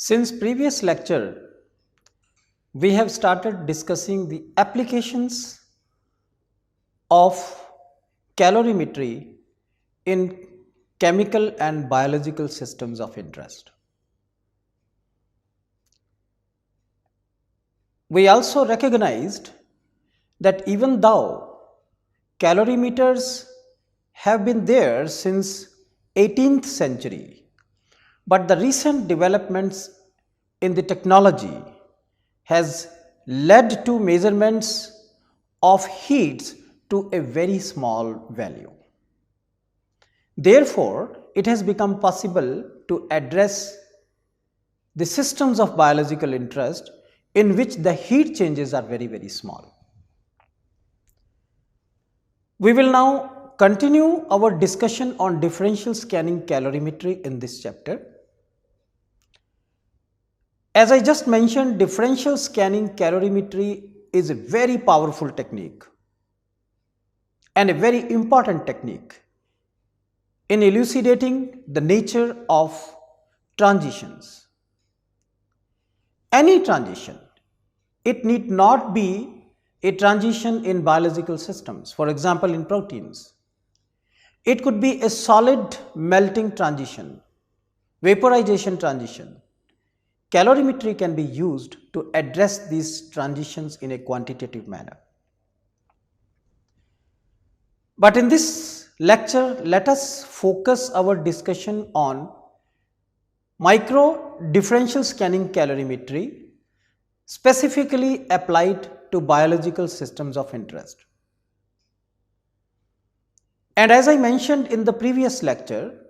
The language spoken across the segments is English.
Since previous lecture, we have started discussing the applications of calorimetry in chemical and biological systems of interest. We also recognized that even though calorimeters have been there since 18th century, but the recent developments in the technology has led to measurements of heats to a very small value. Therefore, it has become possible to address the systems of biological interest in which the heat changes are very small. We will now continue our discussion on differential scanning calorimetry in this chapter. As I just mentioned, differential scanning calorimetry is a very powerful technique and a very important technique in elucidating the nature of transitions. Any transition, it need not be a transition in biological systems, for example in proteins. It could be a solid melting transition, vaporization transition. Calorimetry can be used to address these transitions in a quantitative manner. But in this lecture, let us focus our discussion on micro differential scanning calorimetry, specifically applied to biological systems of interest. And as I mentioned in the previous lecture,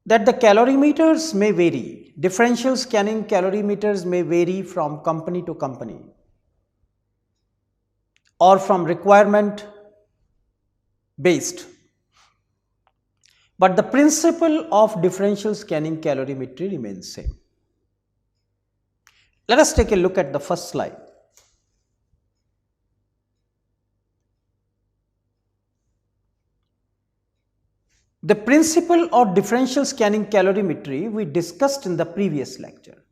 that the calorimeters may vary, differential scanning calorimeters may vary from company to company or from requirement based. But the principle of differential scanning calorimetry remains same. Let us take a look at the first slide. The principle of differential scanning calorimetry we discussed in the previous lecture.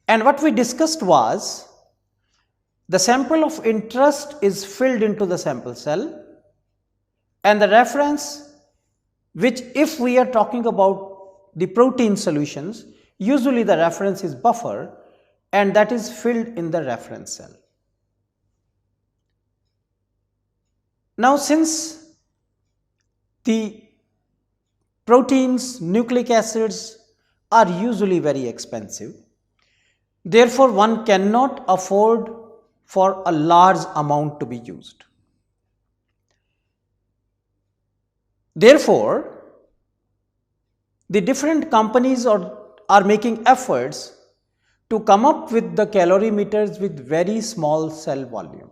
And what we discussed was the sample of interest is filled into the sample cell and the reference, which if we are talking about the protein solutions, usually the reference is buffer and that is filled in the reference cell. Now, since the proteins, nucleic acids are usually very expensive, therefore one cannot afford for a large amount to be used. Therefore, the different companies are making efforts to come up with the calorimeters with very small cell volume.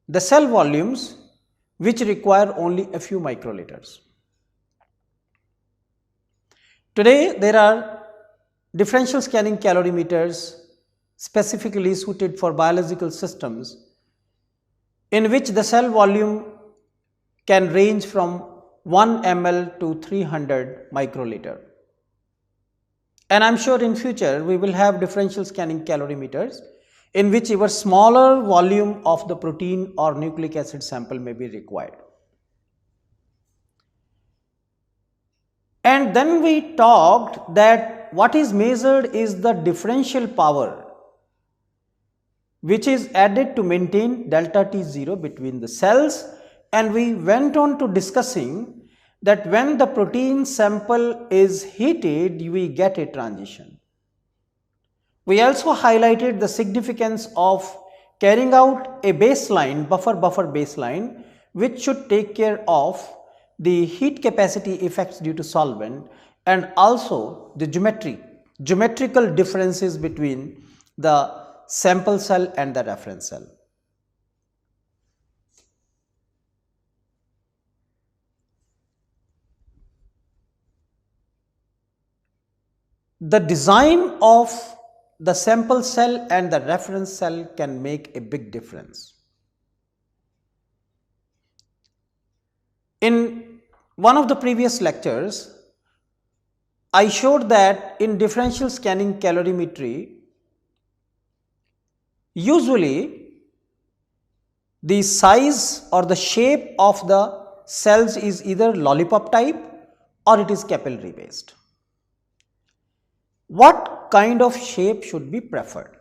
The cell volumes which require only a few microliters. Today, there are differential scanning calorimeters specifically suited for biological systems in which the cell volume can range from 1 ml to 300 microliter. And I am sure in future we will have differential scanning calorimeters in which even smaller volume of the protein or nucleic acid sample may be required. And then we talked that what is measured is the differential power which is added to maintain delta T0 between the cells, and we went on to discussing that when the protein sample is heated, we get a transition. We also highlighted the significance of carrying out a baseline, buffer baseline, which should take care of the heat capacity effects due to solvent and also the geometrical differences between the sample cell and the reference cell. The design of the sample cell and the reference cell can make a big difference. In one of the previous lectures, I showed that in differential scanning calorimetry, usually the size or the shape of the cells is either lollipop type or it is capillary based. What kind of shape should be preferred?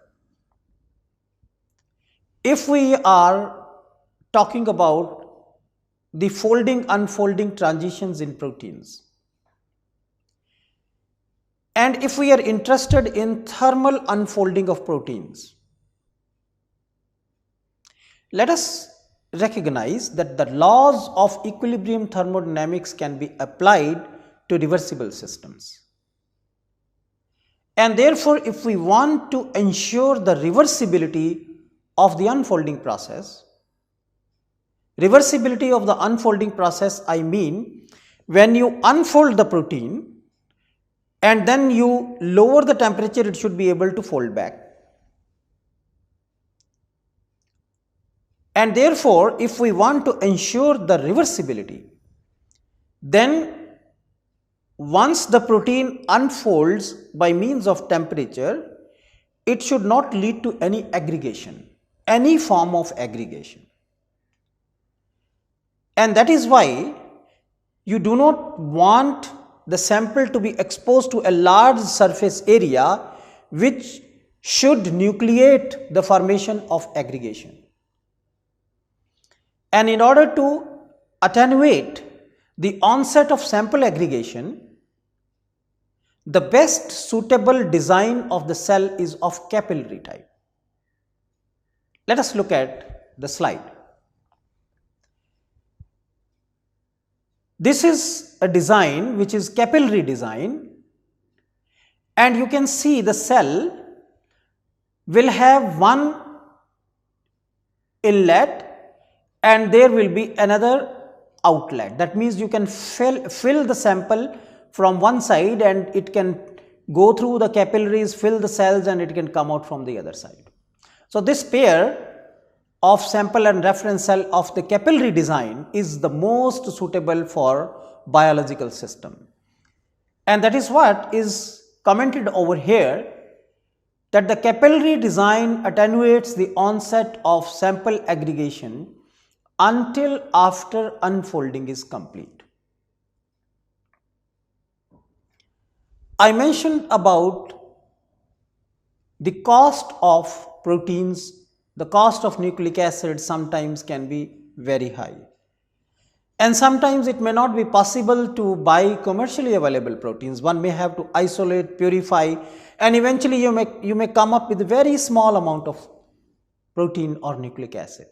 If we are talking about the folding unfolding transitions in proteins, and if we are interested in thermal unfolding of proteins, let us recognize that the laws of equilibrium thermodynamics can be applied to reversible systems. And therefore, if we want to ensure the reversibility of the unfolding process, reversibility of the unfolding process, I mean when you unfold the protein and then you lower the temperature, it should be able to fold back. And therefore, if we want to ensure the reversibility, then once the protein unfolds by means of temperature, it should not lead to any aggregation, any form of aggregation. And that is why you do not want the sample to be exposed to a large surface area which should nucleate the formation of aggregation. And in order to attenuate the onset of sample aggregation, the best suitable design of the cell is of capillary type. Let us look at the slide. This is a design which is capillary design, and you can see the cell will have one inlet and there will be another outlet. That means you can fill the sample from one side and it can go through the capillaries, fill the cells, and it can come out from the other side. So, this pair of sample and reference cell of the capillary design is the most suitable for biological system. And that is what is commented over here, that the capillary design attenuates the onset of sample aggregation until after unfolding is complete. I mentioned about the cost of proteins, the cost of nucleic acid sometimes can be very high, and sometimes it may not be possible to buy commercially available proteins. One may have to isolate, purify, and eventually you may come up with a very small amount of protein or nucleic acid.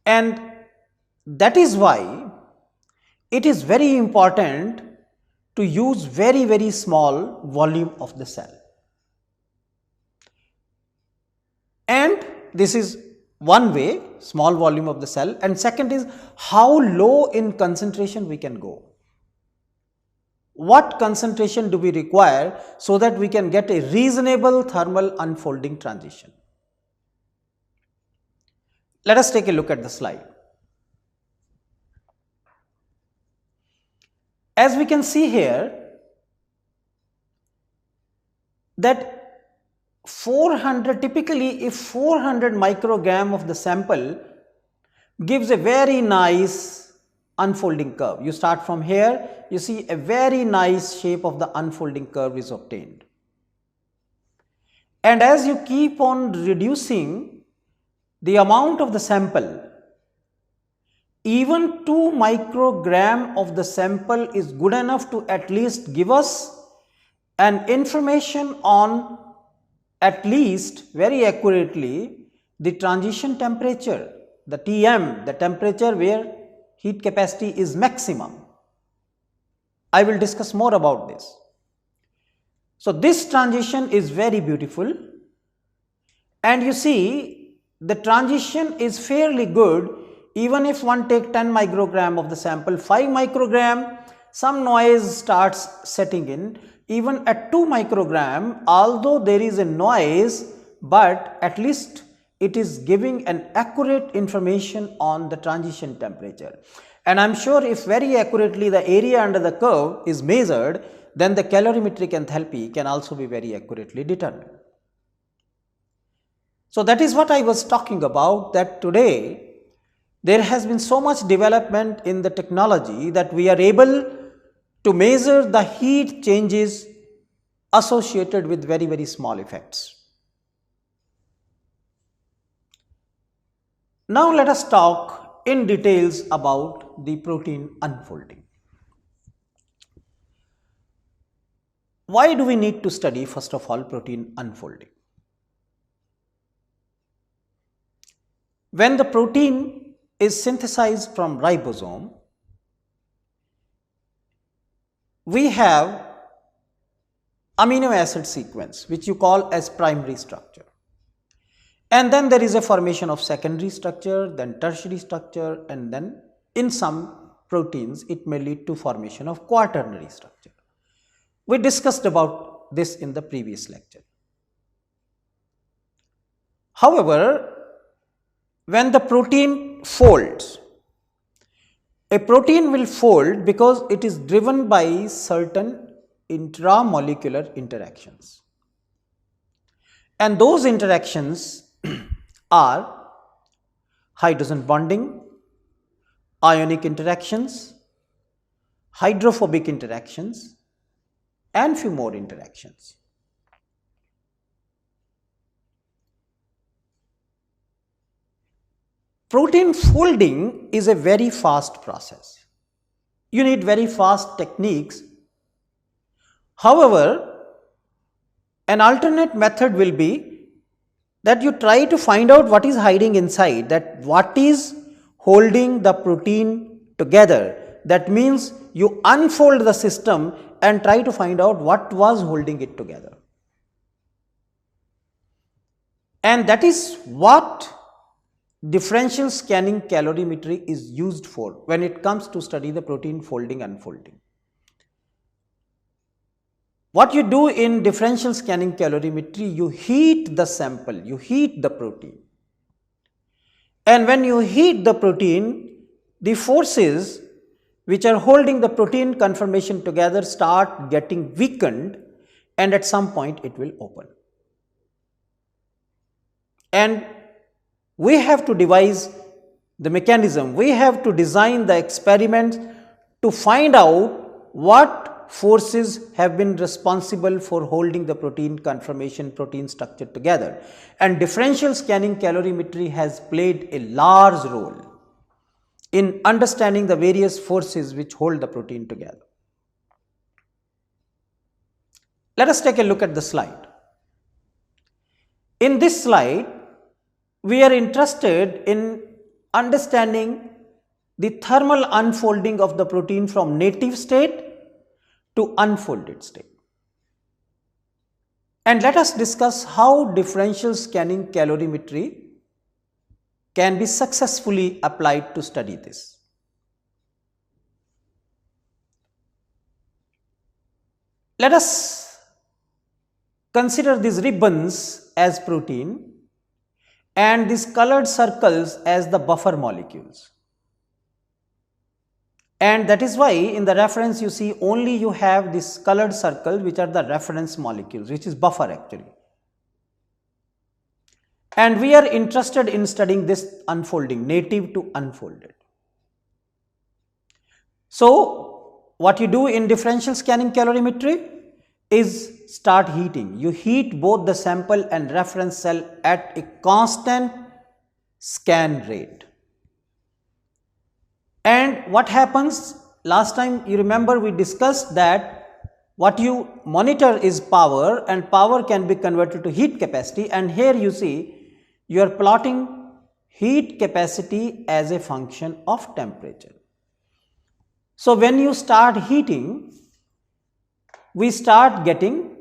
And that is why it is very important to use very small volume of the cell. And this is one way, small volume of the cell, and second is how low in concentration we can go. What concentration do we require so that we can get a reasonable thermal unfolding transition? Let us take a look at the slide. As we can see here, that 400, typically if 400 microgram of the sample gives a very nice unfolding curve. You start from here, you see a very nice shape of the unfolding curve is obtained. And as you keep on reducing the amount of the sample, even 2 microgram of the sample is good enough to at least give us an information on at least very accurately the transition temperature, the Tm, the temperature where heat capacity is maximum. I will discuss more about this. So, this transition is very beautiful, and you see the transition is fairly good. Even if one take 10 microgram of the sample, 5 microgram, some noise starts setting in. Even at 2 microgram, although there is a noise, but at least it is giving an accurate information on the transition temperature. And I am sure if very accurately the area under the curve is measured, then the calorimetric enthalpy can also be very accurately determined. So that is what I was talking about, that today there has been so much development in the technology that we are able to measure the heat changes associated with very, very small effects. Now let us talk in details about the protein unfolding. Why do we need to study first of all protein unfolding? When the protein is synthesized from ribosome, we have amino acid sequence which you call as primary structure, and then there is a formation of secondary structure, then tertiary structure, and then in some proteins it may lead to formation of quaternary structure. We discussed about this in the previous lecture. However, when the protein folds, a protein will fold because it is driven by certain intramolecular interactions, and those interactions are hydrogen bonding, ionic interactions, hydrophobic interactions, and few more interactions. Protein folding is a very fast process. You need very fast techniques. However, an alternate method will be that you try to find out what is hiding inside, that what is holding the protein together. That means you unfold the system and try to find out what was holding it together. And that is what differential scanning calorimetry is used for when it comes to study the protein folding unfolding. What you do in differential scanning calorimetry, you heat the sample, you heat the protein, and when you heat the protein, the forces which are holding the protein conformation together start getting weakened, and at some point it will open. And we have to devise the mechanism, we have to design the experiments to find out what forces have been responsible for holding the protein conformation, protein structure together. And differential scanning calorimetry has played a large role in understanding the various forces which hold the protein together. Let us take a look at the slide. In this slide, we are interested in understanding the thermal unfolding of the protein from native state to unfolded state. And let us discuss how differential scanning calorimetry can be successfully applied to study this. Let us consider these ribbons as protein and these colored circles as the buffer molecules. And that is why in the reference you see only you have this colored circle which are the reference molecules, which is buffer actually. And we are interested in studying this unfolding, native to unfolded. So what you do in differential scanning calorimetry is start heating. You heat both the sample and reference cell at a constant scan rate. And what happens, last time you remember we discussed that what you monitor is power, and power can be converted to heat capacity, and here you see you are plotting heat capacity as a function of temperature. So when you start heating, we start getting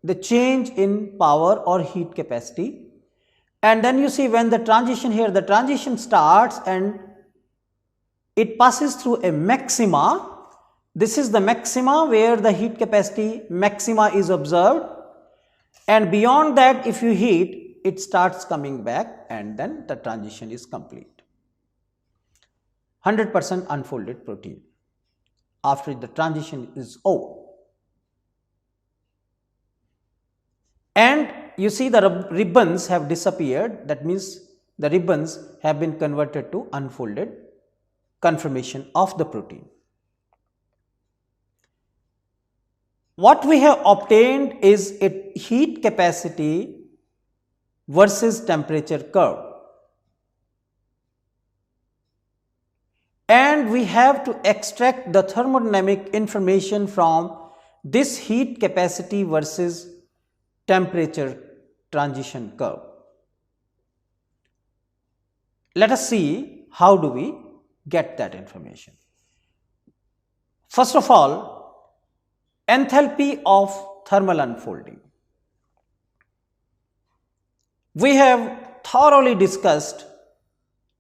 the change in power or heat capacity, and then you see when the transition here, the transition starts and it passes through a maxima. This is the maxima where the heat capacity maxima is observed, and beyond that if you heat, it starts coming back and then the transition is complete. 100% unfolded protein after the transition is over. And you see the ribbons have disappeared, that means the ribbons have been converted to unfolded conformation of the protein. What we have obtained is a heat capacity versus temperature curve. And we have to extract the thermodynamic information from this heat capacity versus temperature transition curve. Let us see how do we get that information. First of all, enthalpy of thermal unfolding. We have thoroughly discussed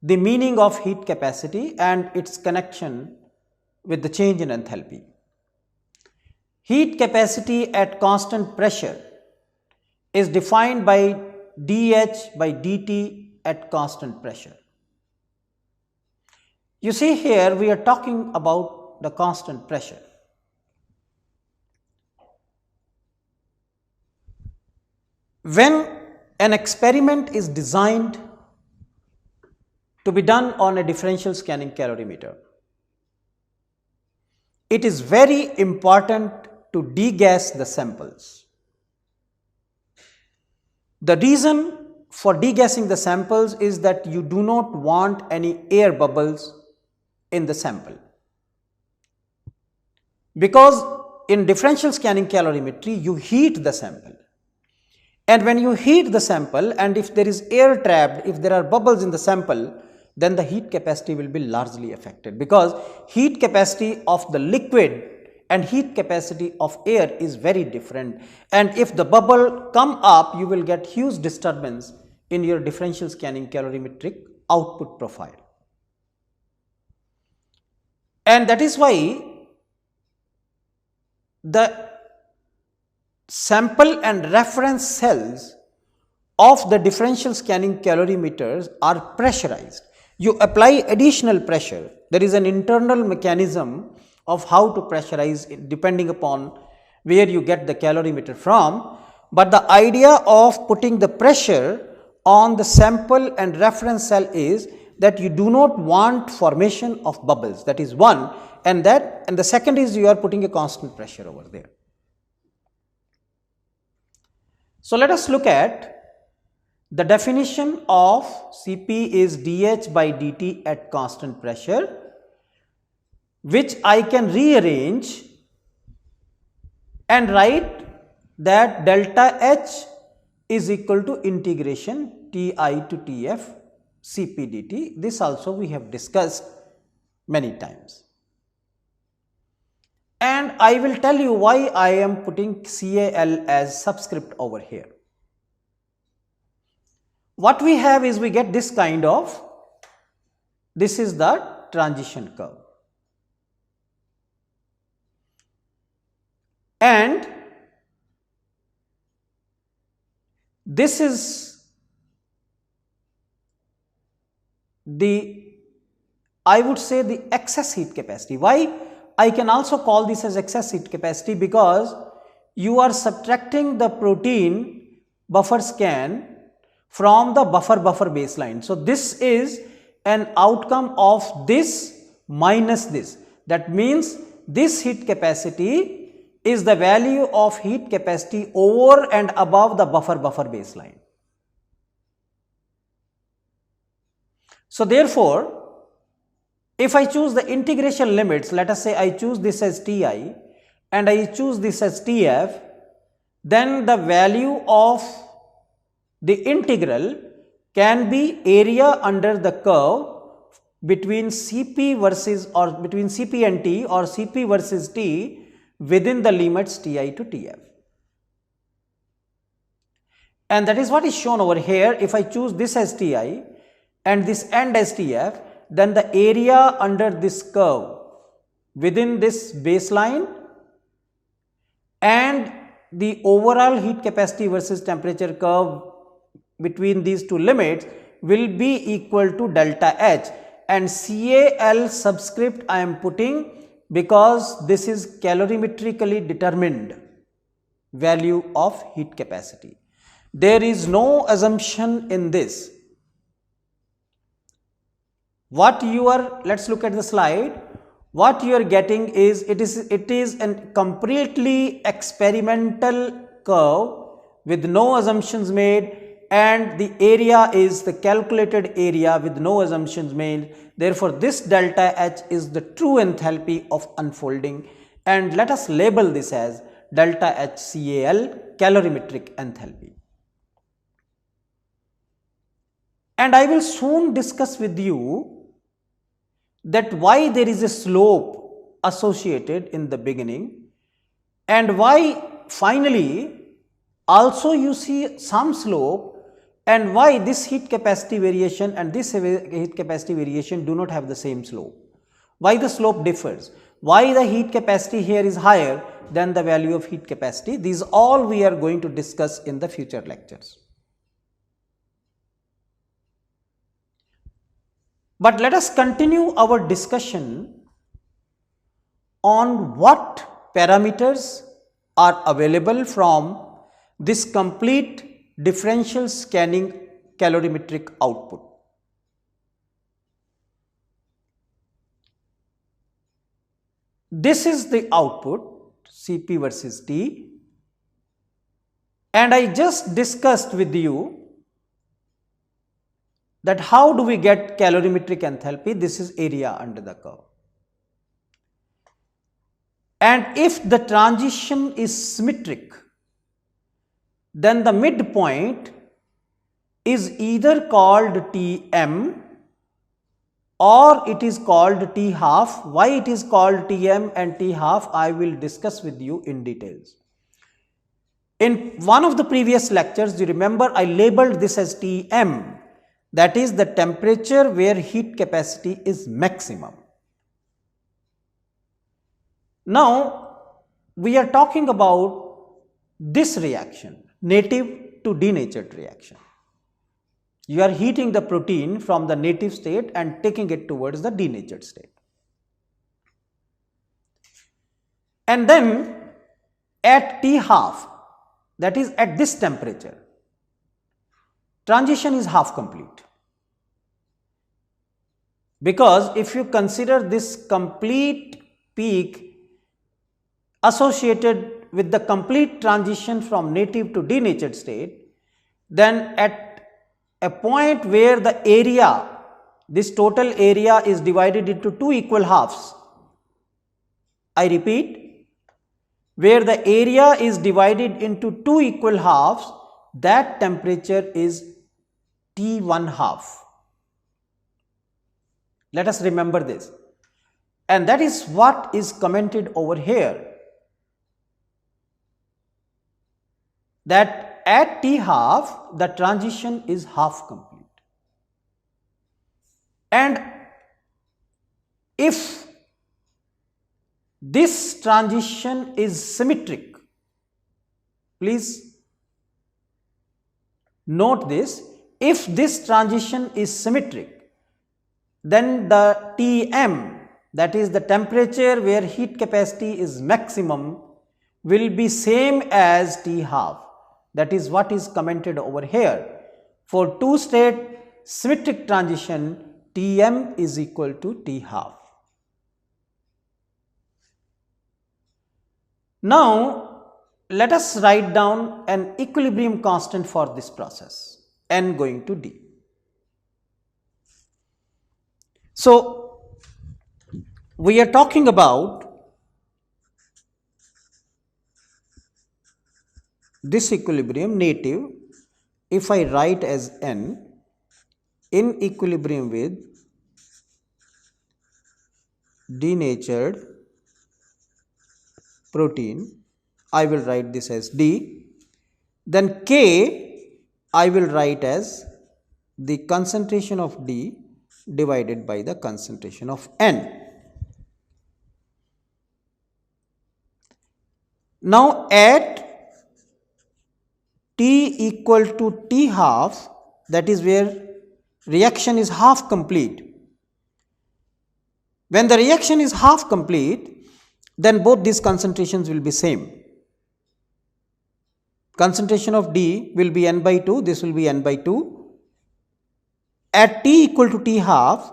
the meaning of heat capacity and its connection with the change in enthalpy. Heat capacity at constant pressure is defined by dH by dt at constant pressure. You see here we are talking about the constant pressure. When an experiment is designed to be done on a differential scanning calorimeter, it is very important to degas the samples. The reason for degassing the samples is that you do not want any air bubbles in the sample, because in differential scanning calorimetry you heat the sample, and when you heat the sample and if there is air trapped, if there are bubbles in the sample, then the heat capacity will be largely affected, because heat capacity of the liquid and heat capacity of air is very different, and if the bubble come up you will get huge disturbance in your differential scanning calorimetric output profile. And that is why the sample and reference cells of the differential scanning calorimeters are pressurized. You apply additional pressure. There is an internal mechanism of how to pressurize depending upon where you get the calorimeter from, but the idea of putting the pressure on the sample and reference cell is that you do not want formation of bubbles, that is one, and the second is you are putting a constant pressure over there. So let us look at the definition of Cp is dH by dt at constant pressure, which I can rearrange and write that delta H is equal to integration Ti to Tf Cp dt. This also we have discussed many times. And I will tell you why I am putting Cal as subscript over here. What we have is we get this kind of, this is the transition curve. And this is the, I would say, the excess heat capacity. Why? I can also call this as excess heat capacity, because you are subtracting the protein buffer scan from the buffer baseline. So this is an outcome of this minus this. That means this heat capacity is the value of heat capacity over and above the buffer baseline. So therefore, if I choose the integration limits, let us say I choose this as Ti and I choose this as Tf, then the value of the integral can be area under the curve between Cp versus, or between Cp and T, or Cp versus T within the limits Ti to Tf. And that is what is shown over here. If I choose this as Ti and this end as Tf, then the area under this curve within this baseline and the overall heat capacity versus temperature curve between these two limits will be equal to delta H, and Cal subscript I am putting because this is calorimetrically determined value of heat capacity. There is no assumption in this. What you are, let's look at the slide. What you are getting is it is a completely experimental curve with no assumptions made, and the area is the calculated area with no assumptions made. Therefore, this delta H is the true enthalpy of unfolding, and let us label this as delta H Cal, calorimetric enthalpy. And I will soon discuss with you that why there is a slope associated in the beginning, and why finally also you see some slope, and why this heat capacity variation and this heat capacity variation do not have the same slope. Why the slope differs, why the heat capacity here is higher than the value of heat capacity. These all we are going to discuss in the future lectures. But let us continue our discussion on what parameters are available from this complete differential scanning calorimetric output. This is the output Cp versus T, and I just discussed with you that how do we get calorimetric enthalpy. This is area under the curve, and if the transition is symmetric, then the midpoint is either called Tm or it is called T half. Why it is called Tm and T half, I will discuss with you in details. In one of the previous lectures, you remember I labeled this as Tm, that is the temperature where heat capacity is maximum. Now, we are talking about this reaction, native to denatured reaction. You are heating the protein from the native state and taking it towards the denatured state. And then at T half, that is at this temperature, transition is half complete. Because if you consider this complete peak associated with the complete transition from native to denatured state, then at a point where the area, this total area is divided into two equal halves. I repeat, where the area is divided into two equal halves, that temperature is T1 half. Let us remember this, and that is what is commented over here, that at T half the transition is half complete. And if this transition is symmetric, please note this, if this transition is symmetric, then the Tm, that is the temperature where heat capacity is maximum, will be same as T half. That is what is commented over here. For two-state symmetric transition, Tm is equal to T half. Now, let us write down an equilibrium constant for this process, n going to d. So, we are talking about this equilibrium native, if I write as n, in equilibrium with denatured protein, I will write this as d, then k I will write as the concentration of d divided by the concentration of n. Now, at T equal to T half, that is where reaction is half complete. When the reaction is half complete, then both these concentrations will be same. Concentration of D will be n by 2, this will be n by 2. At T equal to T half,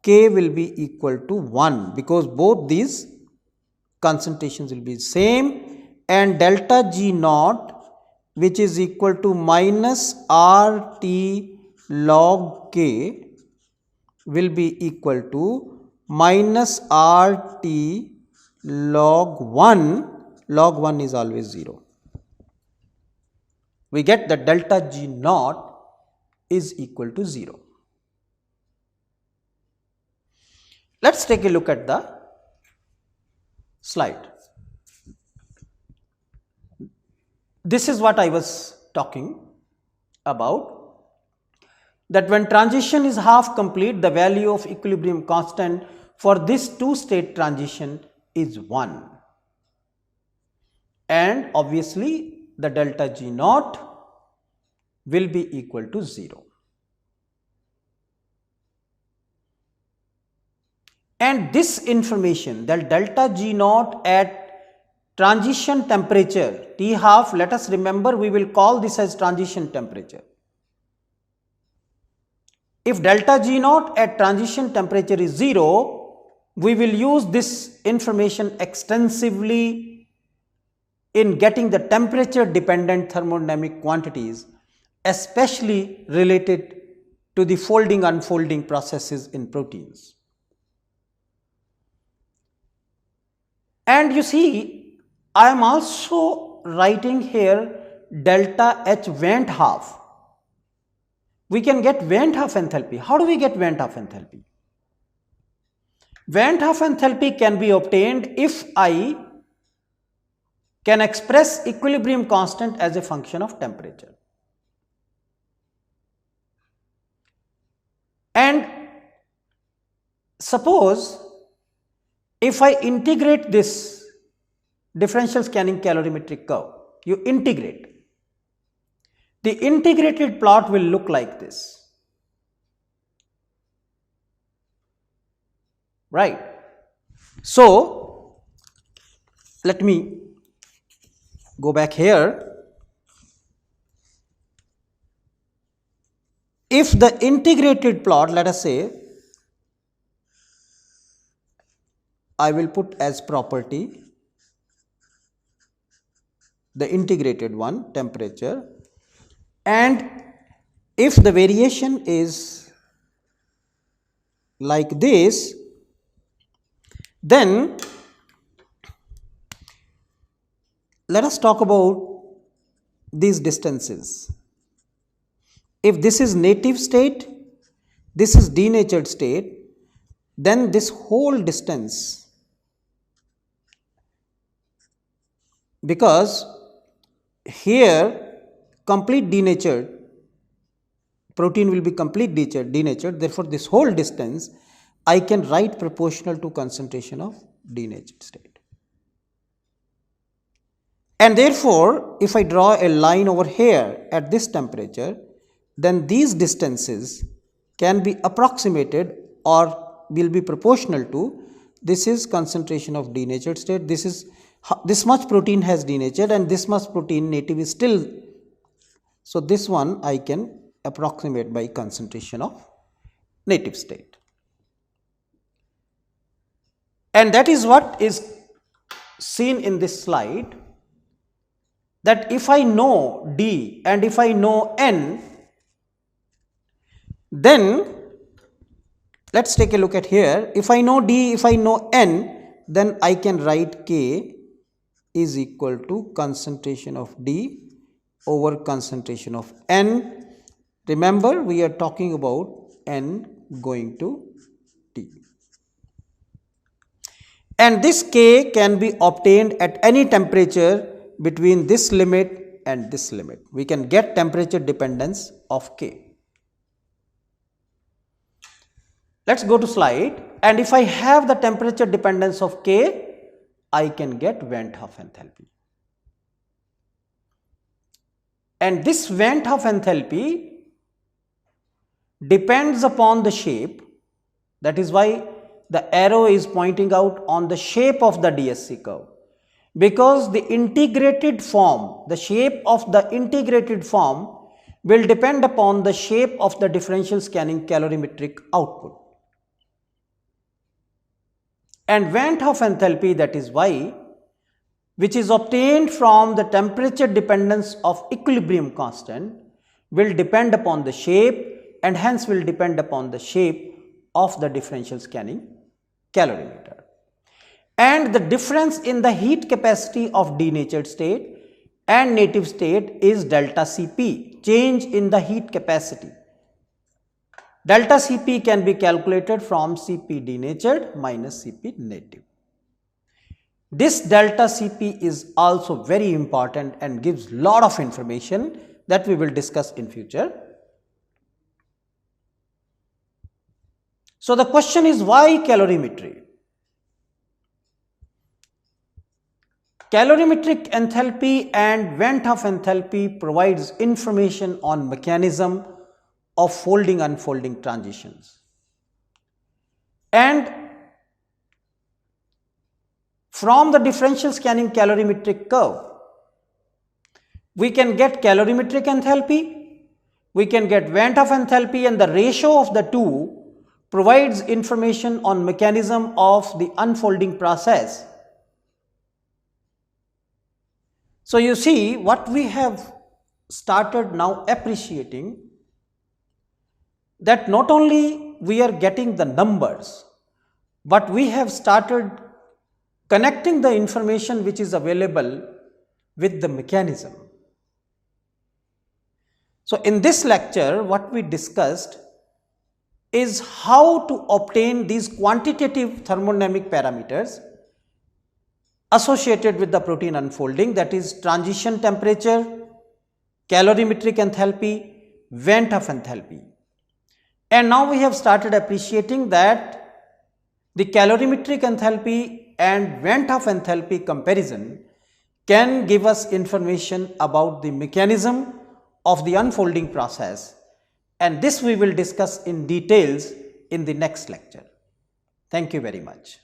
K will be equal to 1 because both these concentrations will be same, and delta G naught, which is equal to minus RT log K, will be equal to minus RT log 1. Log 1 is always 0. We get that delta G naught is equal to 0. Let us take a look at the slide. This is what I was talking about, that when transition is half complete, the value of equilibrium constant for this two-state transition is 1, and obviously the delta G naught will be equal to 0. And this information, that delta G naught at transition temperature T half, let us remember we will call this as transition temperature. If delta G naught at transition temperature is 0, we will use this information extensively in getting the temperature dependent thermodynamic quantities, especially related to the folding unfolding processes in proteins. And you see, I am also writing here delta H Vent half. We can get Vent half enthalpy. How do we get Vent half enthalpy? Vent half enthalpy can be obtained if I can express equilibrium constant as a function of temperature. And suppose if I integrate this differential scanning calorimetric curve, you integrate, the integrated plot will look like this, right? So let me go back here. If the integrated plot, let us say, I will put as property the integrated one, temperature, and if the variation is like this, then let us talk about these distances. If this is native state, this is denatured state, then this whole distance, because here complete denatured, protein will be complete denatured, therefore this whole distance I can write proportional to concentration of denatured state. And therefore, if I draw a line over here at this temperature, then these distances can be approximated or will be proportional to, this is concentration of denatured state, this much protein has denatured and this much protein native is still, so this one I can approximate by concentration of native state. And that is what is seen in this slide, that if I know D and if I know N, then let us take a look at here. If I know D, if I know N, then I can write K is equal to concentration of D over concentration of N. Remember, we are talking about N going to T. And this K can be obtained at any temperature between this limit and this limit. We can get temperature dependence of K. Let us go to slide, and if I have the temperature dependence of K, I can get Vent half enthalpy. and this vent of enthalpy depends upon the shape. That is why the arrow is pointing out on the shape of the DSC curve, because the integrated form, the shape of the integrated form will depend upon the shape of the differential scanning calorimetric output. And vent of enthalpy, that is Y, which is obtained from the temperature dependence of equilibrium constant, will depend upon the shape and hence will depend upon the shape of the differential scanning calorimeter. And the difference in the heat capacity of denatured state and native state is delta Cp, change in the heat capacity. Delta Cp can be calculated from Cp denatured minus Cp native. This delta Cp is also very important and gives lot of information that we will discuss in future. So the question is, why calorimetry? Calorimetric enthalpy and vent of enthalpy provides information on mechanism of folding unfolding transitions. And from the differential scanning calorimetric curve, we can get calorimetric enthalpy, we can get vent of enthalpy, and the ratio of the two provides information on mechanism of the unfolding process. So you see, what we have started now appreciating, that not only we are getting the numbers, but we have started connecting the information which is available with the mechanism. So in this lecture, what we discussed is how to obtain these quantitative thermodynamic parameters associated with the protein unfolding, that is transition temperature, calorimetric enthalpy, vent of enthalpy. And now we have started appreciating that the calorimetric enthalpy and vent of enthalpy comparison can give us information about the mechanism of the unfolding process, and this we will discuss in details in the next lecture. Thank you very much.